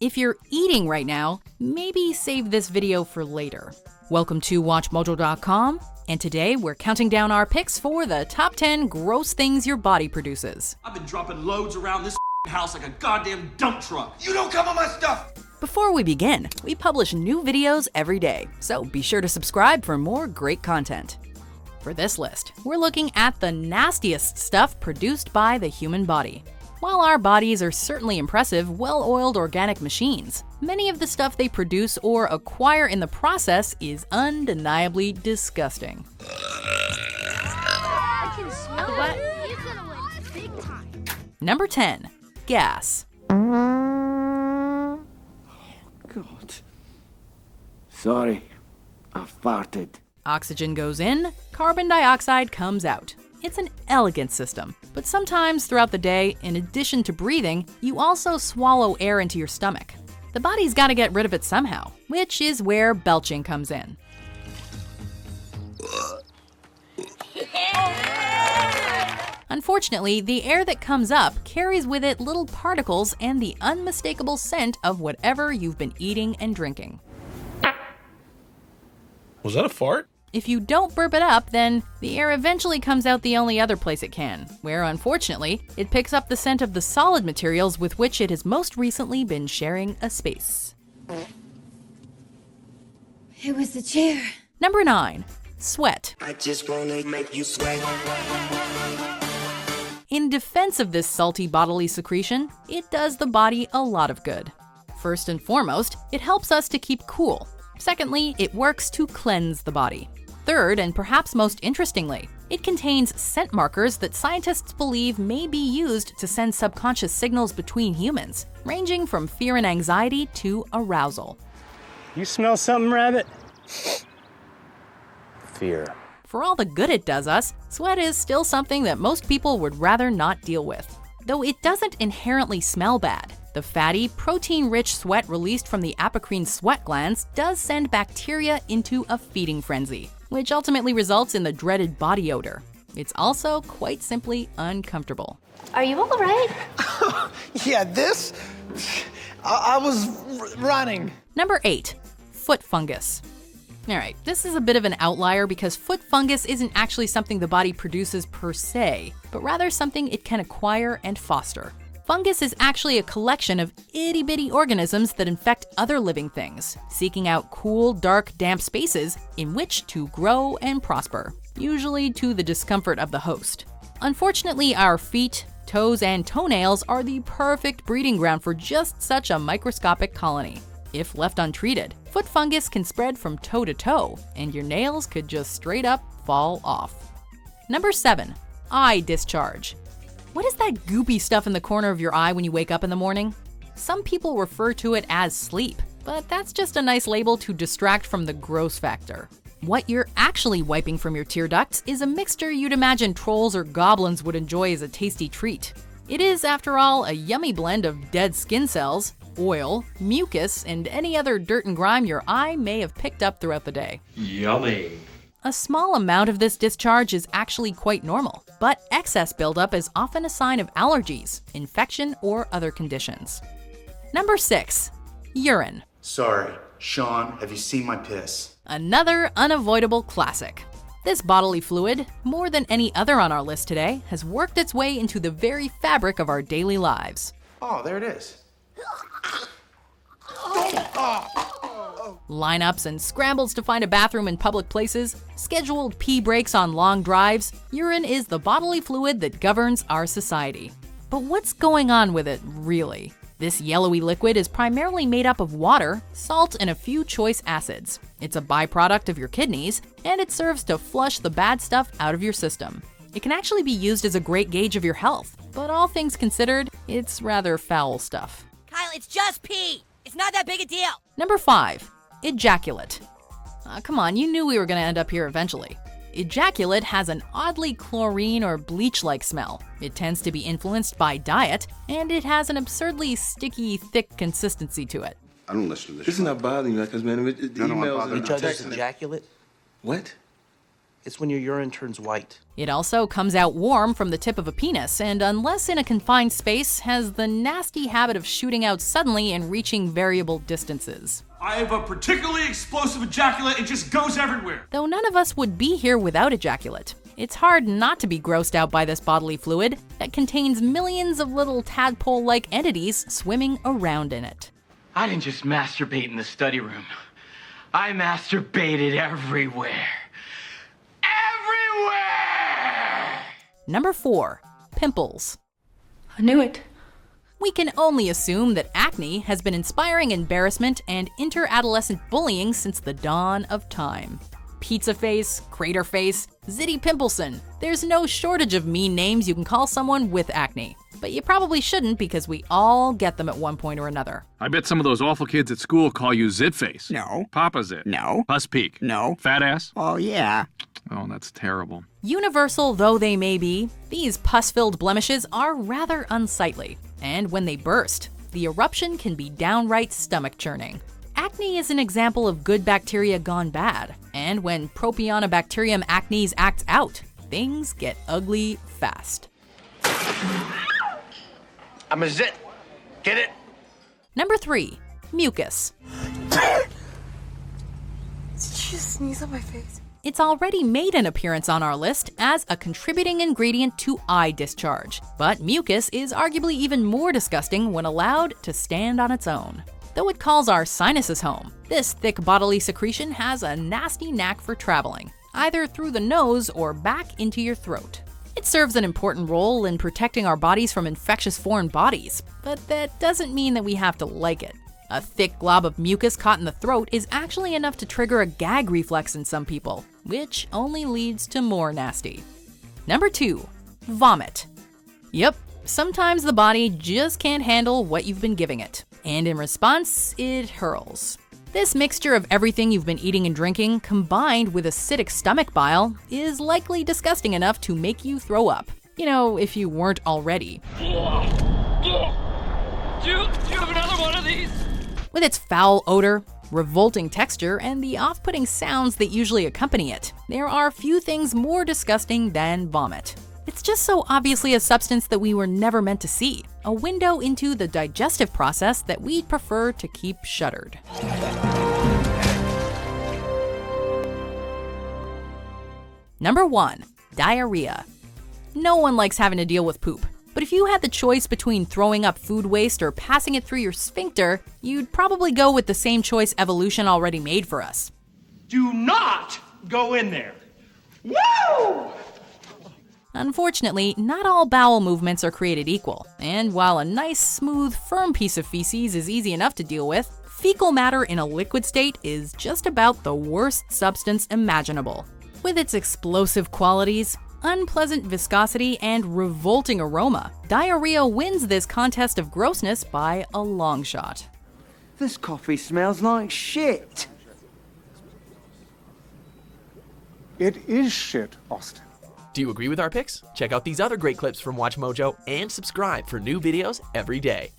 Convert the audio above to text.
If you're eating right now, maybe save this video for later. Welcome to WatchMojo.com, and today we're counting down our picks for the top 10 gross things your body produces. I've been dropping loads around this house like a goddamn dump truck. You don't cover my stuff! Before we begin, we publish new videos every day, so be sure to subscribe for more great content. For this list, we're looking at the nastiest stuff produced by the human body. While our bodies are certainly impressive, well-oiled organic machines, many of the stuff they produce or acquire in the process is undeniably disgusting. I can smell it. He's gonna win big time. Number 10. Gas. God. Sorry, I farted. Oxygen goes in, carbon dioxide comes out. It's an elegant system, but sometimes throughout the day, in addition to breathing, you also swallow air into your stomach. The body's gotta get rid of it somehow, which is where belching comes in. Unfortunately, the air that comes up carries with it little particles and the unmistakable scent of whatever you've been eating and drinking. Was that a fart? If you don't burp it up, then the air eventually comes out the only other place it can, where unfortunately, it picks up the scent of the solid materials with which it has most recently been sharing a space. It was the chair. Number 9. Sweat. I just wanna make you sweat. In defense of this salty bodily secretion, it does the body a lot of good. First and foremost, it helps us to keep cool. Secondly, it works to cleanse the body. Third, and perhaps most interestingly, it contains scent markers that scientists believe may be used to send subconscious signals between humans, ranging from fear and anxiety to arousal. You smell something, Rabbit? Fear. For all the good it does us, sweat is still something that most people would rather not deal with. Though it doesn't inherently smell bad, the fatty, protein-rich sweat released from the apocrine sweat glands does send bacteria into a feeding frenzy, which ultimately results in the dreaded body odor. It's also quite simply uncomfortable. Are you all right? Yeah, this? I was running. Number 8. Foot fungus. Alright, this is a bit of an outlier because foot fungus isn't actually something the body produces per se, but rather something it can acquire and foster. Fungus is actually a collection of itty-bitty organisms that infect other living things, seeking out cool, dark, damp spaces in which to grow and prosper, usually to the discomfort of the host. Unfortunately, our feet, toes, and toenails are the perfect breeding ground for just such a microscopic colony. If left untreated, foot fungus can spread from toe to toe, and your nails could just straight up fall off. Number 7. Eye discharge. What is that goopy stuff in the corner of your eye when you wake up in the morning? Some people refer to it as sleep, but that's just a nice label to distract from the gross factor. What you're actually wiping from your tear ducts is a mixture you'd imagine trolls or goblins would enjoy as a tasty treat. It is, after all, a yummy blend of dead skin cells, oil, mucus, and any other dirt and grime your eye may have picked up throughout the day. Yummy. A small amount of this discharge is actually quite normal, but excess buildup is often a sign of allergies, infection, or other conditions. Number 6. Urine. Sorry, Sean, have you seen my piss? Another unavoidable classic. This bodily fluid, more than any other on our list today, has worked its way into the very fabric of our daily lives. Oh, there it is. Lineups and scrambles to find a bathroom in public places, scheduled pee breaks on long drives, urine is the bodily fluid that governs our society. But what's going on with it, really? This yellowy liquid is primarily made up of water, salt, and a few choice acids. It's a byproduct of your kidneys, and it serves to flush the bad stuff out of your system. It can actually be used as a great gauge of your health, but all things considered, it's rather foul stuff. Kyle, it's just pee. It's not that big a deal. Number 5. Ejaculate. Come on, you knew we were gonna end up here eventually. Ejaculate has an oddly chlorine or bleach-like smell. It tends to be influenced by diet, and it has an absurdly sticky, thick consistency to it. I don't listen to this. This is not bothering you, because man, the No, I'm emails bothered. and You texts. just Ejaculate? What? It's when your urine turns white. It also comes out warm from the tip of a penis, and unless in a confined space, has the nasty habit of shooting out suddenly and reaching variable distances. I have a particularly explosive ejaculate, it just goes everywhere. Though none of us would be here without ejaculate, it's hard not to be grossed out by this bodily fluid that contains millions of little tadpole-like entities swimming around in it. I didn't just masturbate in the study room. I masturbated everywhere. Everywhere! Number 4. Pimples. I knew it. We can only assume that acne has been inspiring embarrassment and interadolescent bullying since the dawn of time. Pizza face, crater face, Zitty Pimpleson. There's no shortage of mean names you can call someone with acne. But you probably shouldn't because we all get them at one point or another. I bet some of those awful kids at school call you Zitface. No. Papa Zit. No. Puss Peak. No. Fat ass. Oh, yeah. Oh, that's terrible. Universal though they may be, these pus-filled blemishes are rather unsightly. And when they burst, the eruption can be downright stomach-churning. Acne is an example of good bacteria gone bad, and when Propionibacterium acnes acts out, things get ugly fast. I'm a zit. Get it? Number 3. Mucus. Did you just sneeze on my face? It's already made an appearance on our list as a contributing ingredient to eye discharge, but mucus is arguably even more disgusting when allowed to stand on its own. Though it calls our sinuses home, this thick bodily secretion has a nasty knack for traveling, either through the nose or back into your throat. It serves an important role in protecting our bodies from infectious foreign bodies, but that doesn't mean that we have to like it. A thick glob of mucus caught in the throat is actually enough to trigger a gag reflex in some people, which only leads to more nasty. Number 2. Vomit. Yep, sometimes the body just can't handle what you've been giving it, and in response, it hurls. This mixture of everything you've been eating and drinking, combined with acidic stomach bile, is likely disgusting enough to make you throw up. You know, if you weren't already. Do you have another one of these? With its foul odor, revolting texture, and the off-putting sounds that usually accompany it, there are few things more disgusting than vomit. It's just so obviously a substance that we were never meant to see, a window into the digestive process that we'd prefer to keep shuttered. Number 1. Diarrhea. No one likes having to deal with poop, but if you had the choice between throwing up food waste or passing it through your sphincter, you'd probably go with the same choice evolution already made for us. Do not go in there. Woo! Unfortunately, not all bowel movements are created equal, and while a nice, smooth, firm piece of feces is easy enough to deal with, fecal matter in a liquid state is just about the worst substance imaginable. With its explosive qualities, unpleasant viscosity, and revolting aroma, diarrhea wins this contest of grossness by a long shot. This coffee smells like shit. It is shit, Austin. Do you agree with our picks? Check out these other great clips from WatchMojo and subscribe for new videos every day.